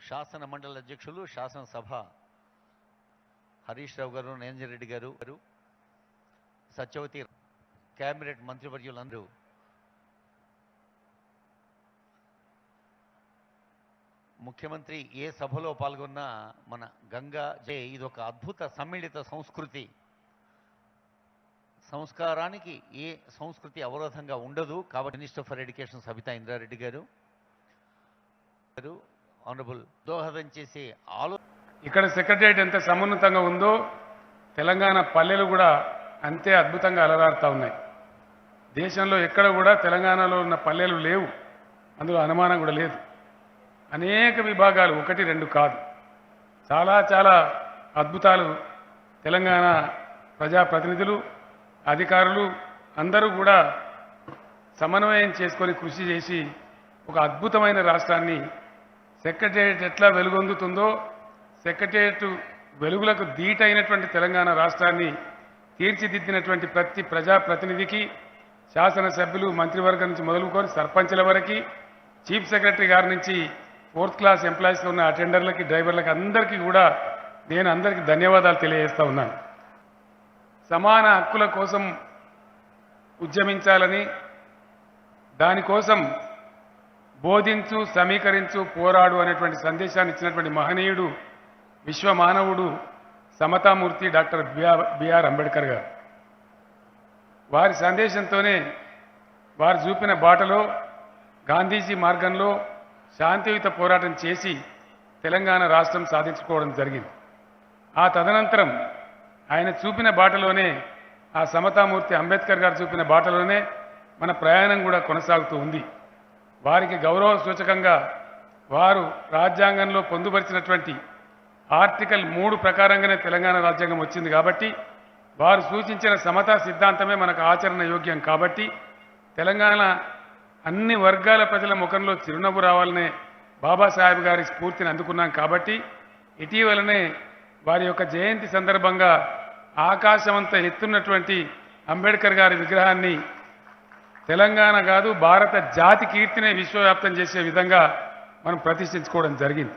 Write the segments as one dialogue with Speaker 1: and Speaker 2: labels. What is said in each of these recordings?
Speaker 1: శాసన మండలి అధ్యక్షులు శాసనసభ హరీష్ రావు గారు, నిరంజన్ రెడ్డి గారు, సత్యవతి, కేబినెట్ మంత్రివర్యులందరూ, ముఖ్యమంత్రి ఏ సభలో పాల్గొన్నా మన గంగా జై ఇది ఒక అద్భుత సమ్మిళిత సంస్కృతి. సంస్కారానికి ఏ సంస్కృతి అవరోధంగా ఉండదు. కాబట్టి minister for education Sabitha Indra Reddy గారు ఆనరబుల్ దోహదం చేసే
Speaker 2: ఇక్కడ సెక్రటరియట్ ఎంత సమున్నతంగా ఉందో తెలంగాణ పల్లెలు కూడా అంతే అద్భుతంగా అలరారుతా ఉన్నాయి. దేశంలో ఎక్కడ కూడా తెలంగాణలో ఉన్న పల్లెలు లేవు, అందులో అనుమానం కూడా లేదు. అనేక విభాగాలు, ఒకటి రెండు కాదు, చాలా చాలా అద్భుతాలు తెలంగాణ ప్రజాప్రతినిధులు, అధికారులు అందరూ కూడా సమన్వయం చేసుకొని కృషి చేసి ఒక అద్భుతమైన రాష్ట్రాన్ని, సెక్రటరియట్ ఎట్లా వెలుగొందుతుందో సెక్రటరియట్ వెలుగులకు ధీటైనటువంటి తెలంగాణ రాష్ట్రాన్ని తీర్చిదిద్దినటువంటి ప్రతి ప్రజాప్రతినిధికి, శాసనసభ్యులు, మంత్రివర్గం నుంచి మొదలుకొని సర్పంచ్ల వరకు, చీఫ్ సెక్రటరీ గారి నుంచి 4th క్లాస్ ఎంప్లాయీస్లో ఉన్న అటెండర్లకి, డ్రైవర్లకి అందరికీ కూడా నేను అందరికీ ధన్యవాదాలు తెలియజేస్తా ఉన్నాను. సమాన హక్కుల కోసం ఉద్యమించాలని, దానికోసం బోధించు, సమీకరించు, పోరాడు అనేటువంటి సందేశాన్ని ఇచ్చినటువంటి మహనీయుడు, విశ్వమానవుడు, సమతామూర్తి డాక్టర్ బిఆర్ అంబేద్కర్ గారు. వారి సందేశంతోనే, వారు చూపిన బాటలో, గాంధీజీ మార్గంలో శాంతియుత పోరాటం చేసి తెలంగాణ రాష్ట్రం సాధించుకోవడం జరిగింది. ఆ తదనంతరం ఆయన చూపిన బాటలోనే, ఆ సమతామూర్తి అంబేద్కర్ గారు చూపిన బాటలోనే మన ప్రయాణం కూడా కొనసాగుతూ ఉంది. వారికి గౌరవ సూచకంగా వారు రాజ్యాంగంలో పొందుపరిచినటువంటి ఆర్టికల్ 3 ప్రకారంగానే తెలంగాణ రాజ్యాంగం వచ్చింది కాబట్టి, వారు సూచించిన సమతా సిద్ధాంతమే మనకు ఆచరణ యోగ్యం కాబట్టి, తెలంగాణ అన్ని వర్గాల ప్రజల ముఖంలో చిరునవ్వు రావాలనే బాబాసాహెబ్ గారి స్ఫూర్తిని అందుకున్నాం కాబట్టి, ఇటీవలనే వారి యొక్క జయంతి సందర్భంగా ఆకాశమంత ఎత్తున్నటువంటి అంబేద్కర్ గారి విగ్రహాన్ని తెలంగాణ కాదు భారత జాతి కీర్తిని విశ్వవ్యాప్తం చేసే విధంగా మనం ప్రతిష్ఠించుకోవడం జరిగింది.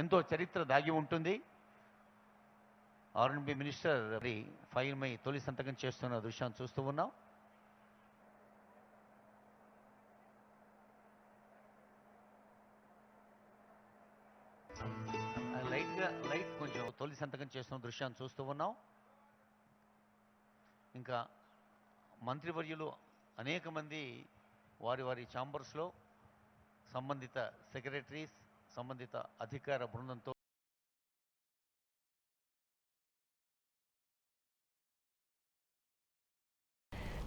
Speaker 1: ఎంతో చరిత్ర దాగి ఉంటుంది. ఆర్ఎండ్బి మినిస్టర్ ఫైల్ పై తొలి సంతకం చేస్తున్న దృశ్యాన్ని చూస్తూ ఉన్నాం. లైట్ కొంచెం తొలి సంతకం చేస్తున్న దృశ్యాన్ని చూస్తూ ఉన్నాం. ఇంకా మంత్రివర్యులు అనేక మంది వారి వారి ఛాంబర్స్లో సంబంధిత సెక్రటరీస్, సంబంధిత అధికార బృందంతో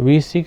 Speaker 3: V6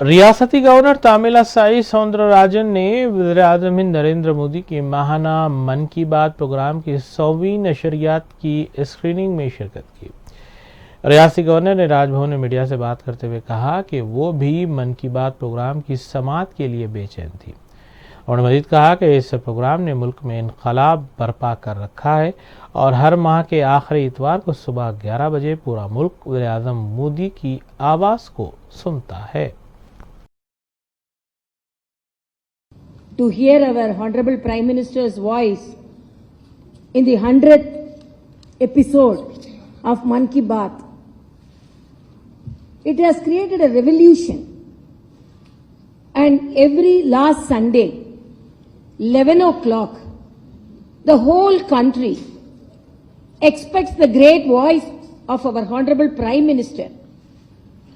Speaker 3: ریاستی گورنر تاملاسائی سوندرراجن نے وزیر اعظم ہند نریندر مودی کی ماہانہ من کی بات پروگرام کی 100ویں نشریات کی اسکریننگ میں شرکت کی۔ ریاستی گورنر نے راج بھون میں میڈیا سے بات کرتے ہوئے کہا کہ وہ بھی من کی بات پروگرام کی سماعت کے لیے بے چین تھی۔ انہوں نے مزید کہا کہ اس پروگرام نے ملک میں انقلاب برپا کر رکھا ہے اور ہر ماہ کے آخری اتوار کو صبح 11 بجے پورا ملک وزیر اعظم مودی کی آواز کو سنتا ہے۔
Speaker 4: To hear our Honorable Prime Minister's voice in the 100th episode of Man Ki Baat. It has created a revolution. And every last Sunday, 11 o'clock, the whole country expects the great voice of our Honorable Prime Minister,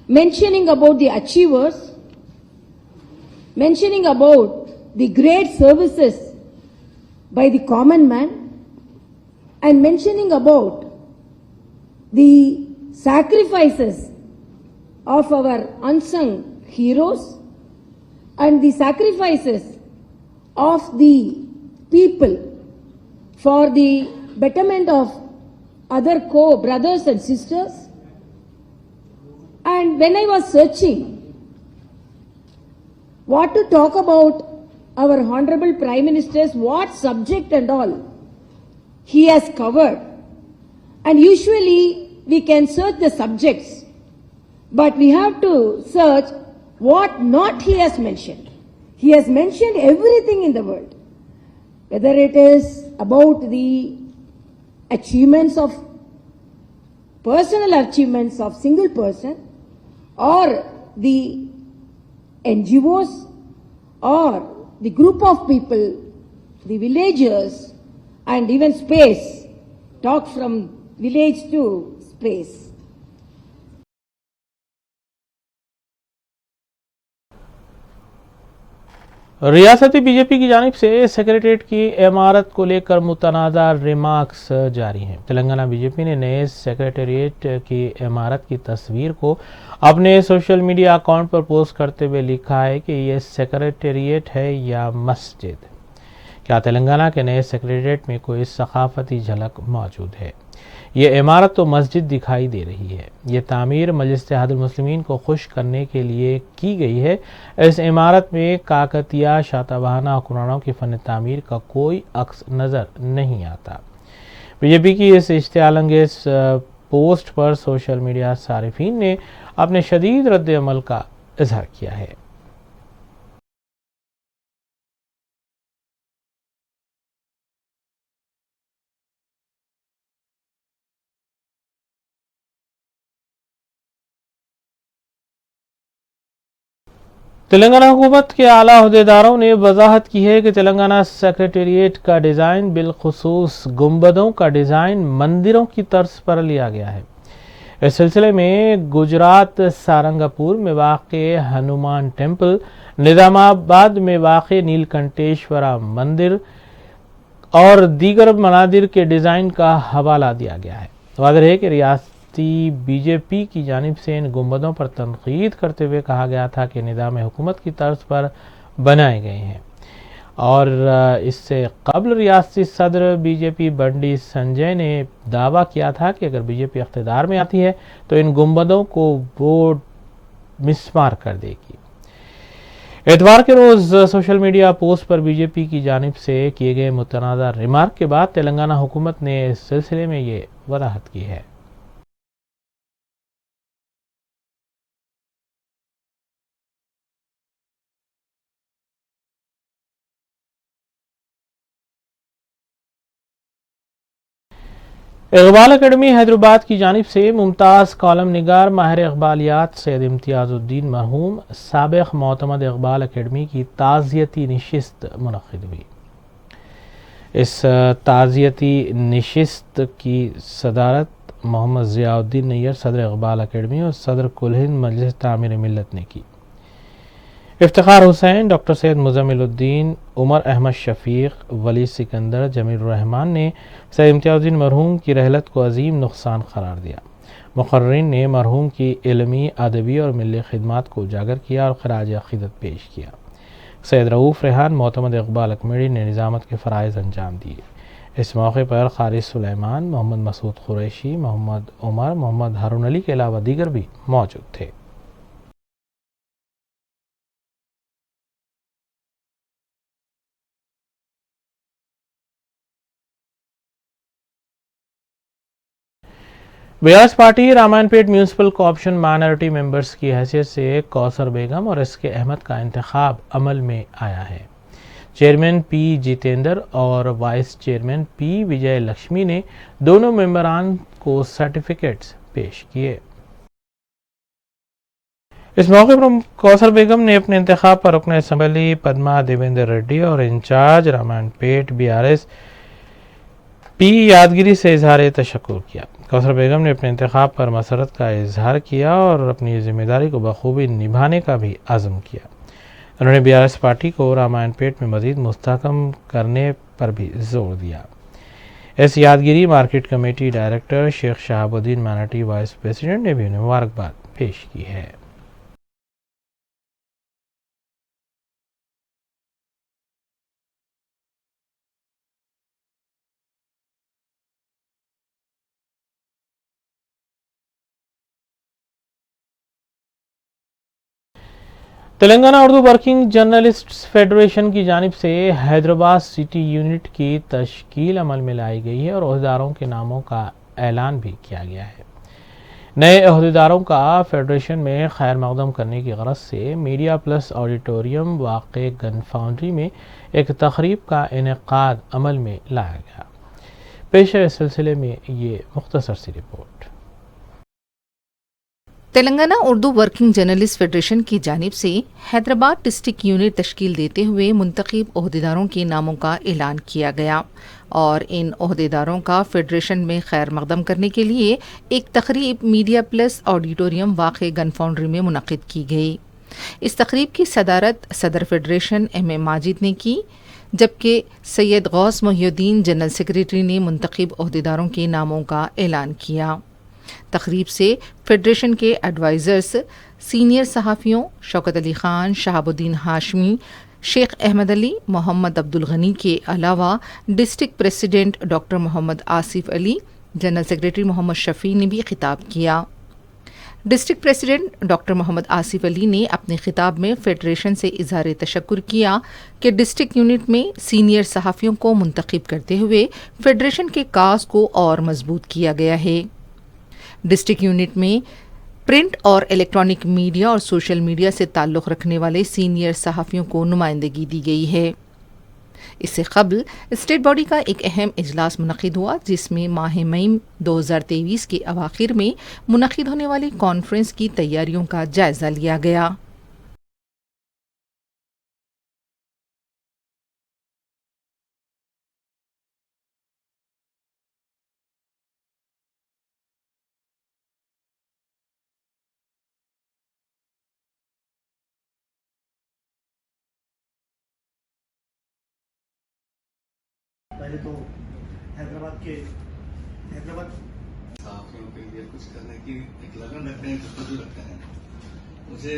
Speaker 4: mentioning about the achievers, mentioning about the great services by the common man, and mentioning about the sacrifices of our unsung heroes and the sacrifices of the people for the betterment of other co-brothers and sisters. And when I was searching what to talk about our Honorable Prime Minister's, what subject and all he has covered, and usually we can search the subjects, but we have to search what not he has mentioned. He has mentioned everything in the world, whether it is about the achievements of personal achievements of single person, or the NGOs, or the group of people, the villagers, and even space. Talk from village to space.
Speaker 3: ریاستی B J پی کی جانب سے secretariat کی عمارت کو لے کر متنازع ریمارکس جاری ہیں۔ تلنگانہ بی جے پی نے نئے سیکریٹریٹ کی عمارت کی تصویر کو اپنے سوشل میڈیا اکاؤنٹ پر پوسٹ کرتے ہوئے لکھا ہے کہ یہ سیکریٹریٹ ہے یا مسجد؟ کیا تلنگانہ کے نئے سیکریٹریٹ میں کوئی ثقافتی جھلک موجود ہے؟ یہ عمارت تو مسجد دکھائی دے رہی ہے۔ یہ تعمیر مجلس اتحاد المسلمین کو خوش کرنے کے لیے کی گئی ہے۔ اس عمارت میں کاکتیہ شاتواہنہ حکمرانوں کی فن تعمیر کا کوئی عکس نظر نہیں آتا۔ بی جے پی کی اس اشتعال انگیز پوسٹ پر سوشل میڈیا صارفین نے اپنے شدید رد عمل کا اظہار کیا ہے۔ تلنگانہ حکومت کے اعلیٰ عہدیداروں نے وضاحت کی ہے کہ تلنگانہ سیکریٹریٹ کا ڈیزائن بالخصوص گنبدوں کا ڈیزائن مندروں کی طرز پر لیا گیا ہے۔ اس سلسلے میں گجرات سارنگاپور میں واقع ہنومان ٹیمپل، نظام آباد میں واقع نیل کنٹیشورا مندر اور دیگر منادر کے ڈیزائن کا حوالہ دیا گیا ہے۔ واضح ہے کہ ریاستی بی جے پی کی جانب سے ان گنبدوں پر تنقید کرتے ہوئے کہا گیا تھا کہ نظام حکومت کی طرز پر بنائے گئے ہیں، اور اس سے قبل ریاستی صدر بی جے پی بنڈی سنجے نے دعویٰ کیا تھا کہ اگر بی جے پی اقتدار میں آتی ہے تو ان گنبدوں کو وہ مسمار کر دے گی۔ اتوار کے روز سوشل میڈیا پوسٹ پر بی جے پی کی جانب سے کیے گئے متنازع ریمارک کے بعد تلنگانہ حکومت نے اس سلسلے میں یہ وضاحت کی ہے۔ اقبال اکیڈمی حیدرآباد کی جانب سے ممتاز کالم نگار ماہر اقبالیات سید امتیاز الدین مرحوم سابق معتمد اقبال اکیڈمی کی تعزیتی نشست منعقد ہوئی۔ اس تعزیتی نشست کی صدارت محمد ضیاء الدین نیر صدر اقبال اکیڈمی اور صدر کل ہند مجلس تعمیر ملت نے کی۔ افتخار حسین، ڈاکٹر سید مزمل الدین، عمر احمد شفیق، ولی سکندر، جمیل الرحمان نے سید امتیاز الدین مرحوم کی رحلت کو عظیم نقصان قرار دیا۔ مقررین نے مرحوم کی علمی، ادبی اور ملی خدمات کو اجاگر کیا اور خراج عقیدت پیش کیا۔ سید رؤوف ریحان، معتمد اقبال اکمیری نے نظامت کے فرائض انجام دیے۔ اس موقع پر قاری سلیمان، محمد مسعود قریشی، محمد عمر، محمد ہارون علی کے علاوہ دیگر بھی موجود تھے۔ بیاس پارٹی رامائن پیٹ میونسپل کارپوریشن مائنارٹی ممبرز کی حیثیت سے کوثر بیگم اور اس کے احمد کا انتخاب عمل میں آیا ہے۔ چیئرمین پی جیتیندر اور وائس چیئرمین پی وجے لکشمی نے دونوں ممبران کو سرٹیفکیٹس پیش کیے۔ اس موقع پر کوثر بیگم نے اپنے انتخاب پر رکن اسمبلی پدما دیویندر ریڈی اور انچارج رامائن پیٹ BRS پی یادگیری سے اظہار تشکر کیا۔ کوثر بیگم نے اپنے انتخاب پر مسرت کا اظہار کیا اور اپنی ذمہ داری کو بخوبی نبھانے کا بھی عزم کیا۔ انہوں نے BRS پارٹی کو رامائن پیٹ میں مزید مستحکم کرنے پر بھی زور دیا۔ اس یادگیری مارکیٹ کمیٹی ڈائریکٹر شیخ شہاب الدین مائنارٹی وائس پریزیڈنٹ نے بھی انہیں مبارکباد پیش کی ہے۔ Telangana Urdu working journalists federation کی جانب سے حیدرآباد سٹی یونٹ کی تشکیل عمل میں لائی گئی ہے اور عہدیداروں کے ناموں کا اعلان بھی کیا گیا ہے۔ نئے عہدیداروں کا فیڈریشن میں خیر مقدم کرنے کی غرض سے میڈیا پلس آڈیٹوریم واقع گن فاؤنڈری میں ایک تقریب کا انعقاد عمل میں لایا گیا۔ پیش ہے اس سلسلے میں یہ مختصر سی رپورٹ۔
Speaker 5: Telangana Urdu working journalist federation کی جانب سے حیدرآباد ڈسٹرکٹ یونٹ تشکیل دیتے ہوئے منتخب عہدیداروں کے ناموں کا اعلان کیا گیا اور ان عہدیداروں کا فیڈریشن میں خیر مقدم کرنے کے لیے ایک تقریب میڈیا پلس آڈیٹوریم واقع گن فاؤنڈری میں منعقد کی گئی۔ اس تقریب کی صدارت صدر فیڈریشن ایم اے ماجد نے کی، جبکہ سید غوث محی الدین جنرل سیکریٹری نے منتخب عہدیداروں کے ناموں کا اعلان کیا۔ تقریب سے فیڈریشن کے ایڈوائزرز، سینئر صحافیوں شوکت علی خان، شہاب الدین ہاشمی، شیخ احمد علی، محمد عبدالغنی کے علاوہ ڈسٹرکٹ پریزیڈنٹ ڈاکٹر محمد آصف علی، جنرل سیکریٹری محمد شفیع نے بھی خطاب کیا۔ ڈسٹرکٹ پریزیڈنٹ ڈاکٹر محمد آصف علی نے اپنے خطاب میں فیڈریشن سے اظہار تشکر کیا کہ ڈسٹرکٹ یونٹ میں سینئر صحافیوں کو منتخب کرتے ہوئے فیڈریشن کے کاز کو اور مضبوط کیا گیا ہے۔ ڈسٹرکٹ یونٹ میں پرنٹ اور الیکٹرانک میڈیا اور سوشل میڈیا سے تعلق رکھنے والے سینئر صحافیوں کو نمائندگی دی گئی ہے۔ اس سے قبل اسٹیٹ باڈی کا ایک اہم اجلاس منعقد ہوا جس میں ماہ مئی 2023 کے اواخر میں منعقد ہونے والی کانفرنس کی تیاریوں کا جائزہ لیا گیا۔
Speaker 6: پہلے تو حیدرآباد صحافیوں کے لیے کچھ کرنے کی ایک لگن رکھتے ہیں، جستجو رکھتے ہیں۔ مجھے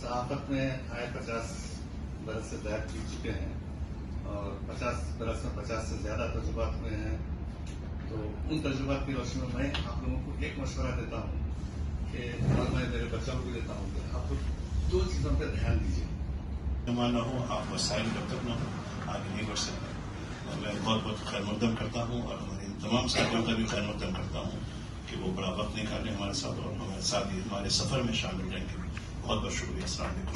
Speaker 6: صحافت میں آئے 50 برس سے زائد بیت چکے ہیں اور 50 برس میں 50 سے زیادہ تجربات ہوئے ہیں۔ تو ان تجربات کی روشنی میں آپ لوگوں کو ایک مشورہ دیتا ہوں کہ اور میں میرے بچوں کو بھی دیتا ہوں کہ آپ دو چیزوں پہ دھیان دیجیے۔
Speaker 7: نہ ہو آپ وسائل جب تک نہ ہو آگے نہیں بڑھ سکتے۔ میں بہت بہت خیر مقدم کرتا ہوں اور ہمارے تمام ساتھیوں کا بھی خیر مقدم کرتا ہوں کہ وہ بڑا وقت نکالیں ہمارے ساتھ اور ہمارے ساتھ ہی ہمارے سفر میں شامل رہیں گے۔ بہت بہت شکریہ۔ السلام علیکم۔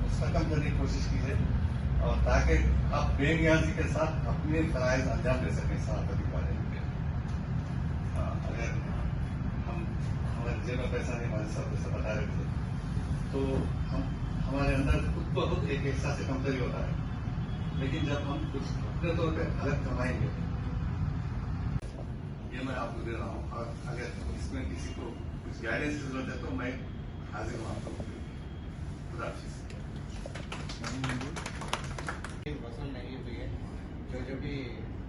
Speaker 6: مستحکم کرنے کی کوشش کیجیے اور تاکہ آپ بے نیازی کے ساتھ اپنے فرائض انجام دے سکیں صحافت کے بارے میں۔ اگر ہمارے جیب میں پیسہ نہیں، ہمارے ساتھ پیسہ بتا رہے تھے تو ہمارے اندر خود بخود ایک احساس کمتری ہوتا ہے، لیکن جب ہم کچھ اپنے طور پہ الگ کمائیں گے، یہ میں آپ کو دے رہا ہوں، اور اگر اس میں کسی کو کچھ گائیڈنس کی ضرورت ہے تو میں حاضر ہوں آپ کو۔ خدا حافظ۔
Speaker 8: وصل نہیں ہوئی ہے، جو بھی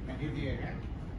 Speaker 8: نہیں دیے گئے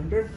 Speaker 9: 100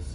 Speaker 10: SC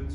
Speaker 10: NC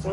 Speaker 9: 100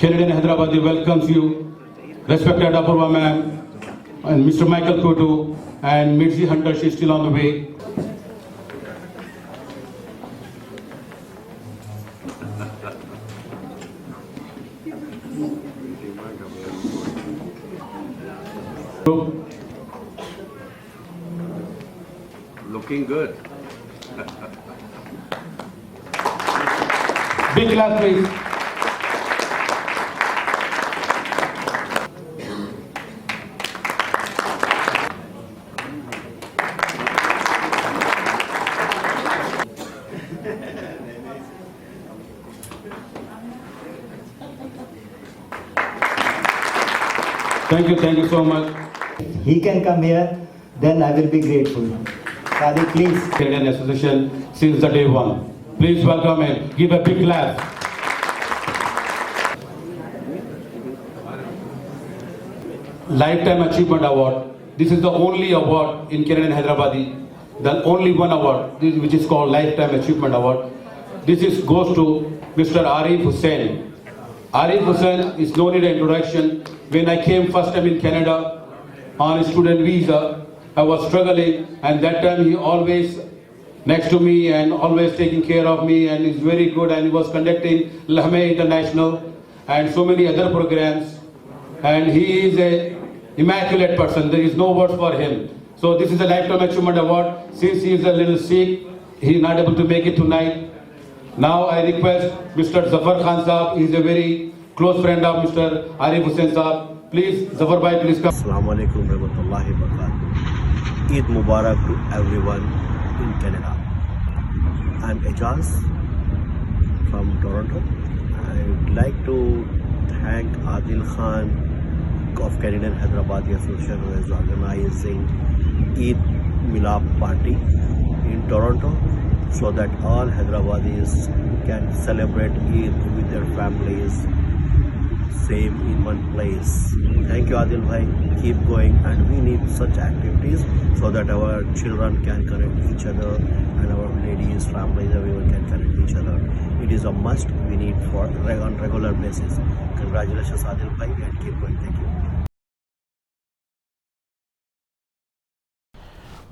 Speaker 11: Canadian Hyderabadi welcomes you, respected Apurva ma'am, and Mr. Michael Kotu, and Mitzi Hunter, she's still on the way.
Speaker 10: Looking good.
Speaker 11: Big clap, please. Thank you so much.
Speaker 12: He can come here, then I will be grateful. Sadiq, please.
Speaker 11: Canadian Association since the day one. Please welcome and give a big clap. Lifetime Achievement Award. This is the only award in Canadian Hyderabadi, the only one award which is called Lifetime Achievement Award. This goes to Mr. Arif Hussain. Arif Hussain is no need introduction. When I came first time in Canada on a student visa, I was struggling, and that time he always next to me and always taking care of me, and is very good, and he was conducting Lahme International and so many other programs, and he is a immaculate person. There is no words for him. So this is a Lifetime Achievement Award. Since he is a little sick, he is not able to make it tonight. Now I request Mr. Zafar Khan Saab. He is a very close friend of Mr. Arif Hussain Saab. Please, Zafar Bhai, please come.
Speaker 13: Assalamu alaikum warahmatullahi wabarakatuh. Eid Mubarak to everyone in Canada. I am Ejaz from Toronto. I would like to thank Adil Khan of Canadian Hyderabadi Association, who is organizing Eid Milab party in Toronto, so that all Hyderabadis can celebrate Eid with their families, same in one place. Thank you, Adil Bhai. Keep going, and we need such activities so that our children can connect each other, and our ladies, families, everyone can connect each other. It is a must we need for on regular basis. Congratulations, Adil Bhai, and keep going. Thank you.